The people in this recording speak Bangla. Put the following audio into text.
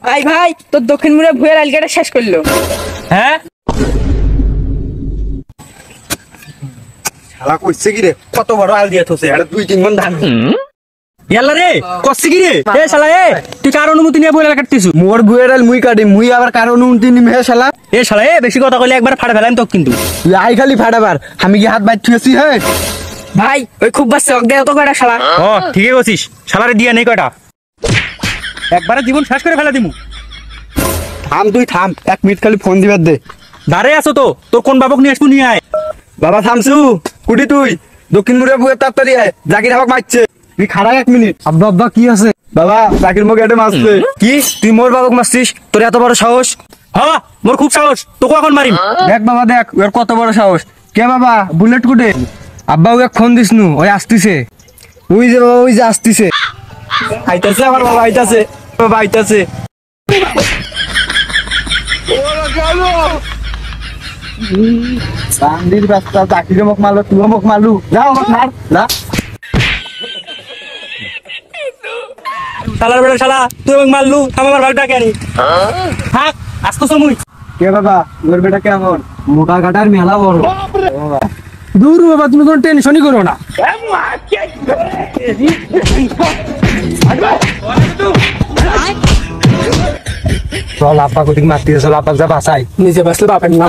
ভাই ভাই তোর দক্ষিণ মুড়ে ভুয়ের আলগাটা শেষ করলো। হ্যাঁ শালা কইছে কি রে, কত বড় আল দিয়ে থছে, এটা 2-3 মণ ধান। ইয়াল্লা রে কষ্ট কি রে এ শালা এ তুই কার অনুমতি নিয়ে বইলা কাটতিছু? মোর বুয়ের আল মুই কাটি, মুই আবার কার অনুমতি নিম হে শালা? এ শালা এ বেশি কথা কইলে একবার ফাড়া ফেলাম তো কিন্তু। তুই আই খালি ফাটাবার, আমি কি হাত বাইর থুয়েছি? হে ভাই ওই খুব বাচ্চা অক দেয় তো কয়টা শালা। ও ঠিকই কইছিস, শালারে দিয়া নেই কয়টা, একবারে জীবন শেষ করে ফেলা দিমু। থাম, তুই থাম, 1 মিনিট খালি ফোন দিবার দে। দাঁড়ে আছো তো, তোর কোন বাবক নিয়ে আসবো নিয়ে আয়। বাবা থামছু, কুটি তুই দক্ষিণ মুড়ে বুয়ের তাড়াতাড়ি আয়, জাকির হাওয়াক মারছে। তুই খাড়া 1 মিনিট। আব্বা আব্বা কি আছে? বাবা জাকির মুখে এটা মারছে। কি তুই মোর বাবক মারছিস? তোর এত বড় সাহস? হ্যাঁ মোর খুব সাহস, তোকে এখন মারিম। দেখ বাবা দেখ, ওর কত বড় সাহস। কে বাবা, বুলেট কুটে? আব্বা ওকে ফোন দিস নু, ওই আসতিছে। ওই যে বাবা, ওই যে আসতিছে। আইতাছে আমার বাবা, আইতাছে বাবা, আইতাছে। বান্দির রাস্তা, জাকির মুখ মারলো, তুই মুখ মারলু, যাও মুখ মার যা। শালার বেটা শালা, তুই এবং মারলু, থাম আমার ভাগটা কেন? থাক আসতো সময়। কে বাবা, ওর বেটা কেমন? মোটা কাটার মেলা বড়। দূর বাবা, তুমি কোনো টেনশনই করো না। চল আব্বা কোথায় মারতে, চল আব্বা যা বাসাই। নিজে বাসলে বাপের নাম।